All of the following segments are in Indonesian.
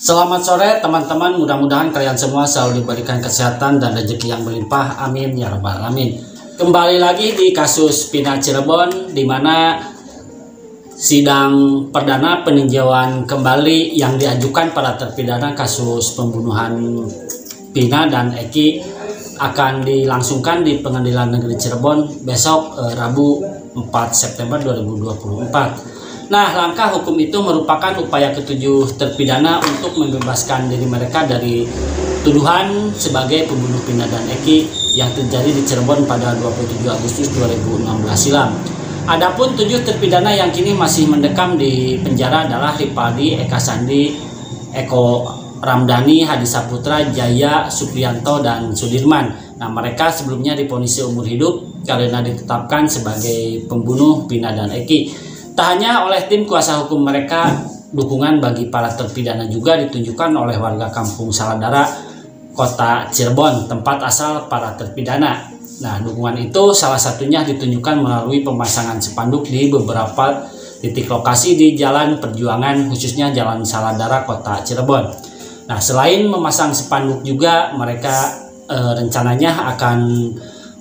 Selamat sore teman-teman, mudah-mudahan kalian semua selalu diberikan kesehatan dan rezeki yang berlimpah, amin ya rabbal alamin. Kembali lagi di kasus Pina Cirebon, di mana sidang perdana peninjauan kembali yang diajukan para terpidana kasus pembunuhan Pina dan Eki akan dilangsungkan di Pengadilan Negeri Cirebon besok Rabu 4 September 2024. Nah, langkah hukum itu merupakan upaya ketujuh terpidana untuk membebaskan diri mereka dari tuduhan sebagai pembunuh Pina dan Eki yang terjadi di Cirebon pada 27 Agustus 2016 silam. Adapun 7 terpidana yang kini masih mendekam di penjara adalah Ripaldi, Eka Sandi, Eko Ramdhani, Hadi Saputra, Jaya, Supriyanto, dan Sudirman. Nah, mereka sebelumnya divonis umur hidup karena ditetapkan sebagai pembunuh Pina dan Eki. Tak hanya oleh tim kuasa hukum mereka, dukungan bagi para terpidana juga ditunjukkan oleh warga kampung Saladara, kota Cirebon, tempat asal para terpidana. Nah, dukungan itu salah satunya ditunjukkan melalui pemasangan spanduk di beberapa titik lokasi di Jalan Perjuangan, khususnya Jalan Saladara, kota Cirebon. Nah, selain memasang spanduk juga, mereka rencananya akan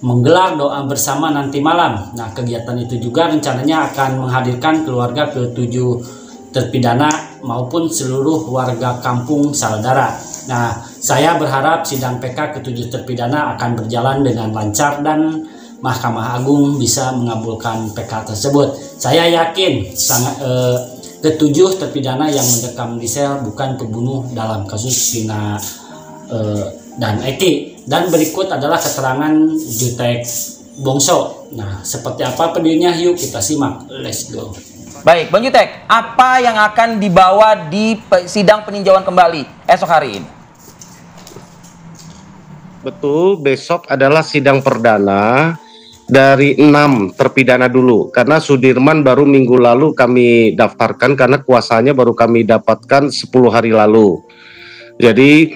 menggelar doa bersama nanti malam. Nah, kegiatan itu juga rencananya akan menghadirkan keluarga ke-7 terpidana maupun seluruh warga kampung Saladara. Nah, saya berharap sidang PK ke-7 terpidana akan berjalan dengan lancar dan Mahkamah Agung bisa mengabulkan PK tersebut. Saya yakin ke-7 terpidana yang mendekam di sel bukan pembunuh dalam kasus Pina dan Eki. Dan berikut adalah keterangan Jutek Bongso. Nah, seperti apa videonya? Yuk kita simak. Let's go. Baik, Bang Jutek, apa yang akan dibawa di sidang peninjauan kembali esok hari ini? Betul, besok adalah sidang perdana dari 6 terpidana dulu. Karena Sudirman baru minggu lalu kami daftarkan karena kuasanya baru kami dapatkan 10 hari lalu. Jadi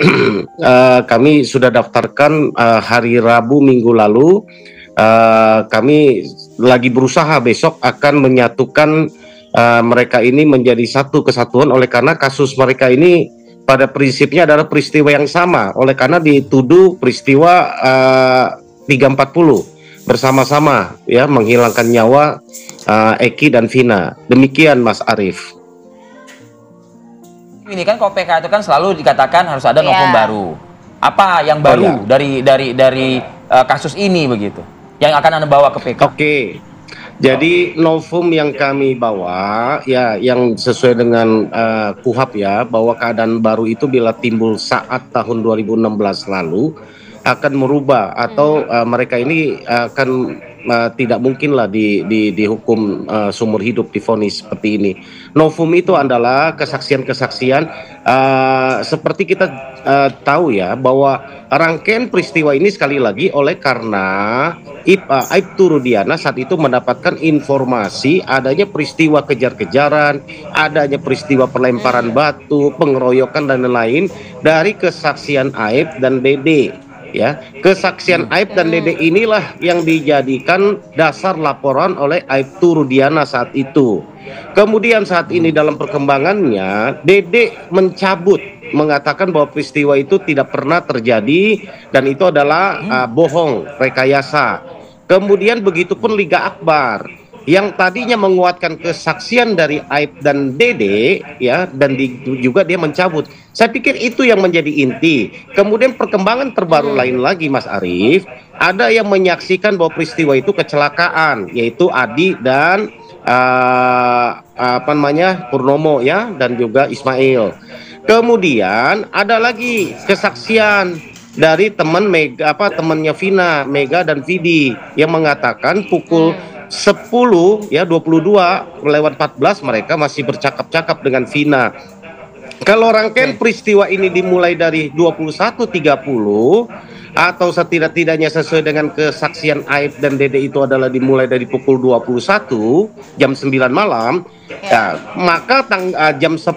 kami sudah daftarkan hari Rabu minggu lalu. Kami lagi berusaha besok akan menyatukan mereka ini menjadi satu kesatuan, oleh karena kasus mereka ini pada prinsipnya adalah peristiwa yang sama, oleh karena dituduh peristiwa 340 bersama-sama ya menghilangkan nyawa Eki dan Vina. Demikian Mas Arief. Ini kan kalau PK itu kan selalu dikatakan harus ada novum baru. Apa yang baru dari kasus ini begitu? Yang akan Anda bawa ke PK? Oke. Jadi novum yang kami bawa ya yang sesuai dengan KUHP ya, bahwa keadaan baru itu bila timbul saat tahun 2016 lalu akan merubah atau mereka ini akan tidak mungkinlah dihukum seumur hidup, divonis seperti ini. Novum itu adalah kesaksian-kesaksian seperti kita tahu ya, bahwa rangkaian peristiwa ini sekali lagi oleh karena Aibtu Rudiana saat itu mendapatkan informasi adanya peristiwa kejar-kejaran, adanya peristiwa pelemparan batu, pengeroyokan dan lain-lain dari kesaksian Aib dan Dede. Ya, kesaksian Aib dan Dede inilah yang dijadikan dasar laporan oleh Aibtu Rudiana saat itu. Kemudian saat ini dalam perkembangannya, Dede mencabut, mengatakan bahwa peristiwa itu tidak pernah terjadi dan itu adalah bohong, rekayasa. Kemudian begitupun Liga Akbar yang tadinya menguatkan kesaksian dari Aib dan Dede ya, dan juga dia mencabut. Saya pikir itu yang menjadi inti. Kemudian perkembangan terbaru lain lagi Mas Arief, ada yang menyaksikan bahwa peristiwa itu kecelakaan, yaitu Adi dan Purnomo ya, dan juga Ismail. Kemudian ada lagi kesaksian dari teman temannya Vina, Mega dan Vidi yang mengatakan pukul 10 ya 22:14 mereka masih bercakap-cakap dengan Vina. Kalau rangkaian peristiwa ini dimulai dari 21.30 atau setidak-tidaknya sesuai dengan kesaksian Aib dan Dede itu adalah dimulai dari pukul 21 jam 9 malam, ya, maka jam 10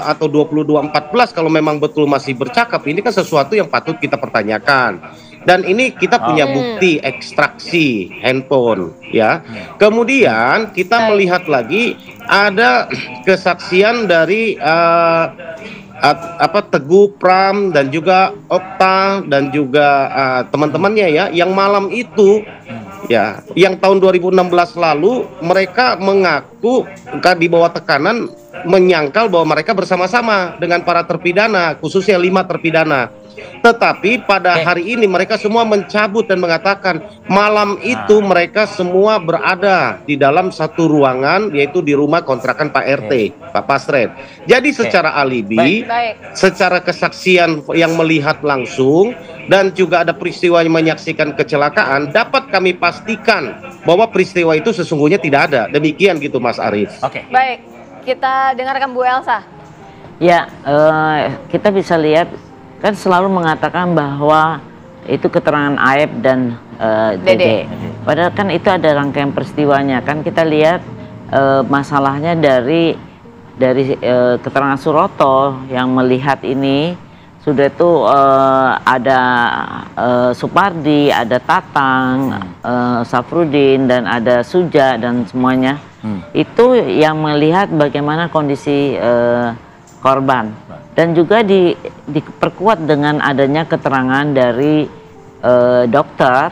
atau 22.14 kalau memang betul masih bercakap, ini kan sesuatu yang patut kita pertanyakan. Dan ini kita punya bukti ekstraksi handphone ya. Kemudian kita melihat lagi ada kesaksian dari Teguh, Pram, dan juga Okta, dan juga teman-temannya ya, yang malam itu ya, yang tahun 2016 lalu mereka mengaku di bawah tekanan, menyangkal bahwa mereka bersama-sama dengan para terpidana, khususnya 5 terpidana. Tetapi pada hari ini mereka semua mencabut dan mengatakan malam itu mereka semua berada di dalam satu ruangan, yaitu di rumah kontrakan Pak RT, Pak Pasret. Jadi secara alibi, secara kesaksian yang melihat langsung, dan juga ada peristiwa yang menyaksikan kecelakaan, dapat kami pastikan bahwa peristiwa itu sesungguhnya tidak ada. Demikian gitu Mas Arief. Baik, kita dengarkan Bu Elsa. Ya, kita bisa lihat kan selalu mengatakan bahwa itu keterangan Aep dan Dede. Padahal kan itu ada rangkaian peristiwanya. Kan kita lihat masalahnya dari keterangan Suroto yang melihat ini sudah itu ada Supardi, ada Tatang, Safrudin, dan ada Suja dan semuanya. Itu yang melihat bagaimana kondisi korban. Dan juga diperkuat dengan adanya keterangan dari dokter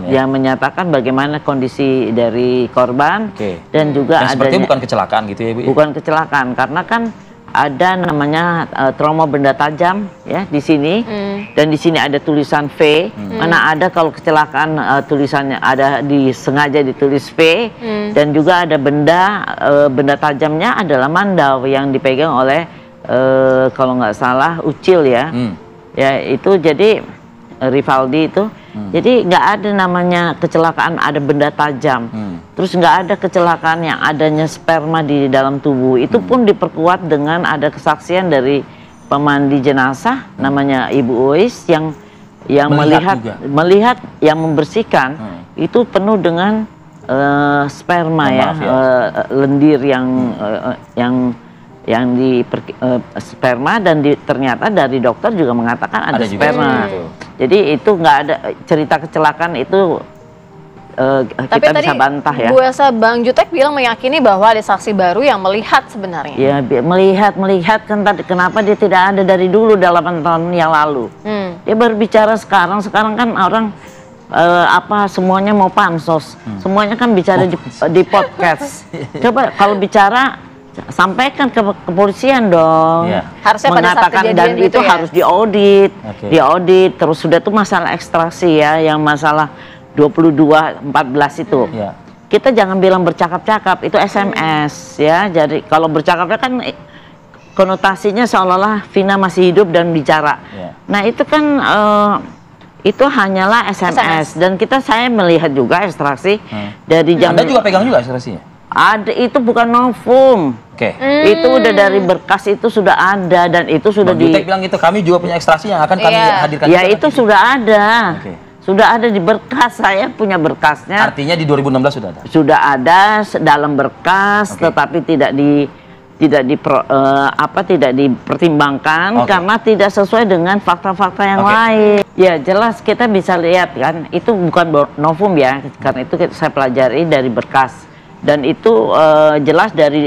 yang menyatakan bagaimana kondisi dari korban. Dan juga dan sepertinya bukan kecelakaan gitu ya Bu? Bukan kecelakaan, karena kan ada namanya trauma benda tajam ya di sini, dan di sini ada tulisan V. Mana ada kalau kecelakaan tulisannya ada sengaja ditulis V, dan juga ada benda tajamnya adalah mandau yang dipegang oleh kalau nggak salah Ucil ya. Ya itu jadi Rivaldi itu. Jadi nggak ada namanya kecelakaan ada benda tajam. Terus nggak ada kecelakaan yang adanya sperma di dalam tubuh. Itu pun diperkuat dengan ada kesaksian dari pemandi jenazah namanya Ibu Uwais yang melihat yang membersihkan itu penuh dengan sperma lendir yang sperma, dan ternyata dari dokter juga mengatakan ada sperma. Jadi itu nggak ada cerita kecelakaan itu. Tapi kita tadi bisa bantah ya. Bu Elsa, Bang Jutek bilang meyakini bahwa ada saksi baru yang melihat sebenarnya. Ya melihat kan tadi kenapa dia tidak ada dari dulu 8 tahun yang lalu. Dia baru bicara sekarang kan orang semuanya mau pansos. Semuanya kan bicara di podcast. Coba kalau bicara sampaikan ke kepolisian dong. Harusnya mengatakan pada saat dan itu ya? harus diaudit. Terus sudah tuh masalah ekstraksi ya, yang masalah 22-14 itu. Kita jangan bilang bercakap-cakap, itu SMS ya. Jadi kalau bercakapnya kan konotasinya seolah-olah Vina masih hidup dan bicara. Nah itu kan itu hanyalah SMS. Dan saya melihat juga ekstraksi dari jam. Anda juga pegang juga ekstraksinya? Ada, itu bukan novum. Itu udah dari berkas, itu sudah ada, dan itu sudah Jutek bilang gitu, kami juga punya ekstraksi yang akan kami hadirkan. Ya itu sudah ada. Sudah ada di berkas, saya punya berkasnya. Artinya di 2016 sudah ada? Sudah ada dalam berkas, tetapi tidak dipertimbangkan karena tidak sesuai dengan fakta-fakta yang lain. Ya jelas kita bisa lihat kan, itu bukan novum ya, karena itu saya pelajari dari berkas. Dan itu jelas dari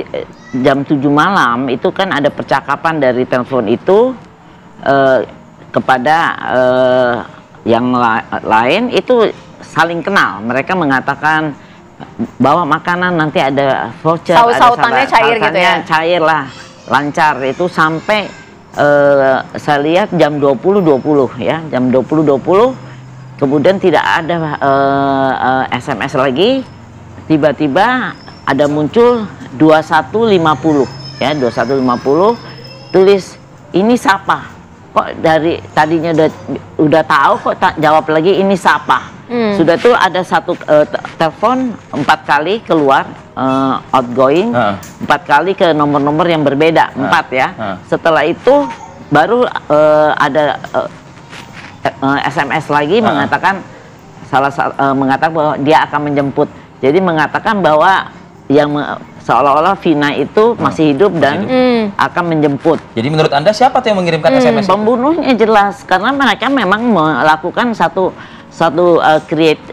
jam 7 malam itu kan ada percakapan dari telepon itu kepada yang lain, itu saling kenal. Mereka mengatakan bawa makanan, nanti ada voucher, sautannya cair gitu ya? Cair lah, lancar. Itu sampai saya lihat jam 20.20 ya, jam 20.20 kemudian tidak ada SMS lagi. Tiba-tiba ada muncul 21.50 ya, 21.50 tulis ini siapa? Kok dari tadinya udah tahu kok jawab lagi ini siapa? Sudah tuh ada satu telepon 4 kali keluar outgoing, 4 kali ke nomor-nomor yang berbeda, 4 ya. Setelah itu baru ada SMS lagi mengatakan mengatakan bahwa dia akan menjemput. Jadi mengatakan bahwa yang seolah-olah Vina itu masih hidup dan akan menjemput. Jadi menurut Anda siapa tuh yang mengirimkan SMS itu? Pembunuhnya jelas, karena mereka memang melakukan satu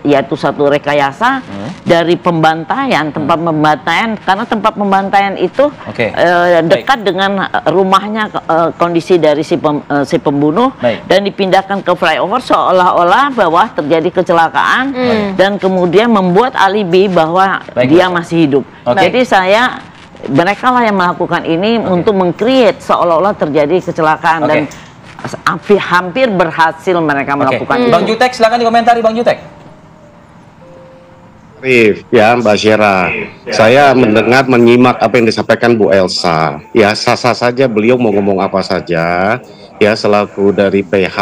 yaitu satu rekayasa dari pembantaian, tempat pembantaian, karena tempat pembantaian itu dekat dengan rumahnya kondisi dari si pembunuh, dan dipindahkan ke flyover seolah-olah bahwa terjadi kecelakaan dan kemudian membuat alibi bahwa dia masih hidup. Jadi mereka lah yang melakukan ini untuk meng-create seolah-olah terjadi kecelakaan dan hampir berhasil mereka melakukan itu. Bang Jutek, silakan dikomentari Bang Jutek. Ya Mbak Syera, saya menyimak apa yang disampaikan Bu Elsa. Ya sah-sah saja beliau mau ngomong apa saja. Ya selaku dari PH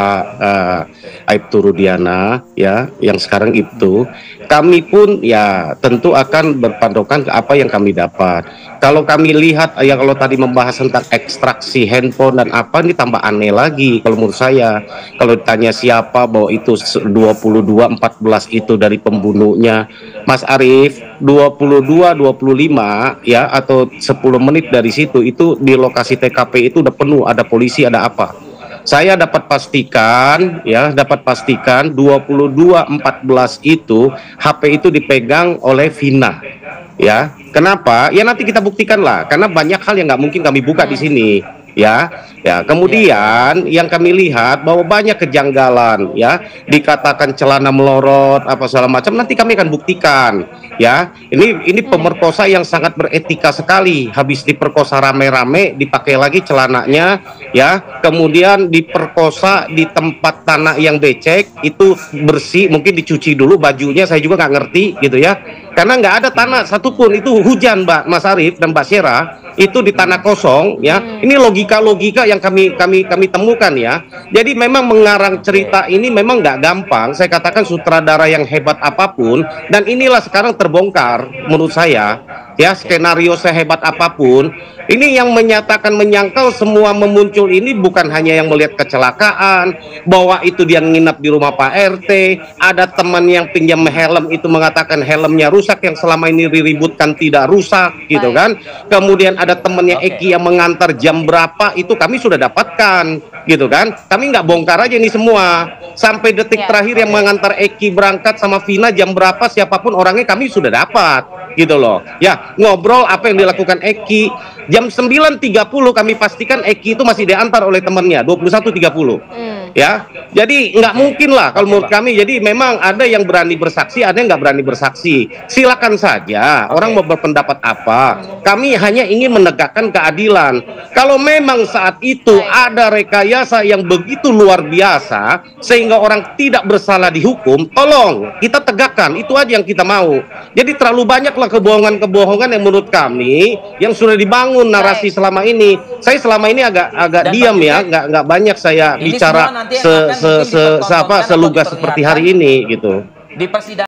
Aibtu Rudiana, ya yang sekarang itu, kami pun ya tentu akan berpandokan ke apa yang kami dapat. Kalau kami lihat ya, kalau tadi membahas tentang ekstraksi handphone dan apa, ini tambah aneh lagi kalau menurut saya. Kalau ditanya siapa bahwa itu 22.14 itu dari pembunuhnya, Mas Arief, 22.25 ya atau 10 menit dari situ itu di lokasi TKP itu udah penuh, ada polisi, ada apa. Saya dapat pastikan 22.14 itu HP itu dipegang oleh Vina. Ya, kenapa? Ya nanti kita buktikan lah, karena banyak hal yang nggak mungkin kami buka di sini. Ya, kemudian yang kami lihat bahwa banyak kejanggalan, ya, dikatakan celana melorot apa segala macam, nanti kami akan buktikan, ya. Ini pemerkosa yang sangat beretika sekali, habis diperkosa rame-rame dipakai lagi celananya, ya, kemudian diperkosa di tempat tanah yang becek, itu bersih, mungkin dicuci dulu bajunya, saya juga nggak ngerti gitu ya, karena nggak ada tanah satupun, itu hujan Mbak Mas Arief dan Mbak Syera, itu di tanah kosong, ya. Ini logika yang kami temukan, ya. Jadi memang mengarang cerita ini memang nggak gampang. Saya katakan sutradara yang hebat apapun, dan inilah sekarang terbongkar menurut saya, ya, skenario sehebat apapun, ini yang menyatakan menyangkal semua memuncul ini bukan hanya yang melihat kecelakaan, bahwa itu dia nginap di rumah Pak RT, ada teman yang pinjam helm itu mengatakan helmnya rusak yang selama ini diributkan tidak rusak, gitu kan. Kemudian ada temannya Eki yang mengantar jam berapa, itu kami sudah dapatkan, gitu kan. Kami nggak bongkar aja ini semua sampai detik terakhir yang mengantar Eki berangkat sama Vina jam berapa, siapapun orangnya kami sudah dapat, gitu loh. Ya, ngobrol apa yang dilakukan Eki jam 9.30 kami pastikan Eki itu masih diantar oleh temannya 21.30. Ya, jadi nggak mungkin lah kalau menurut kami. Jadi memang ada yang berani bersaksi, ada yang nggak berani bersaksi. Silakan saja orang mau berpendapat apa. Kami hanya ingin menegakkan keadilan. Kalau memang saat itu ada rekayasa yang begitu luar biasa sehingga orang tidak bersalah dihukum, tolong kita tegakkan. Itu aja yang kita mau. Jadi terlalu banyaklah kebohongan-kebohongan yang menurut kami yang sudah dibangun narasi selama ini. Saya selama ini agak diam ya, nggak banyak saya bicara selugas seperti hari ini gitu. Di persidangan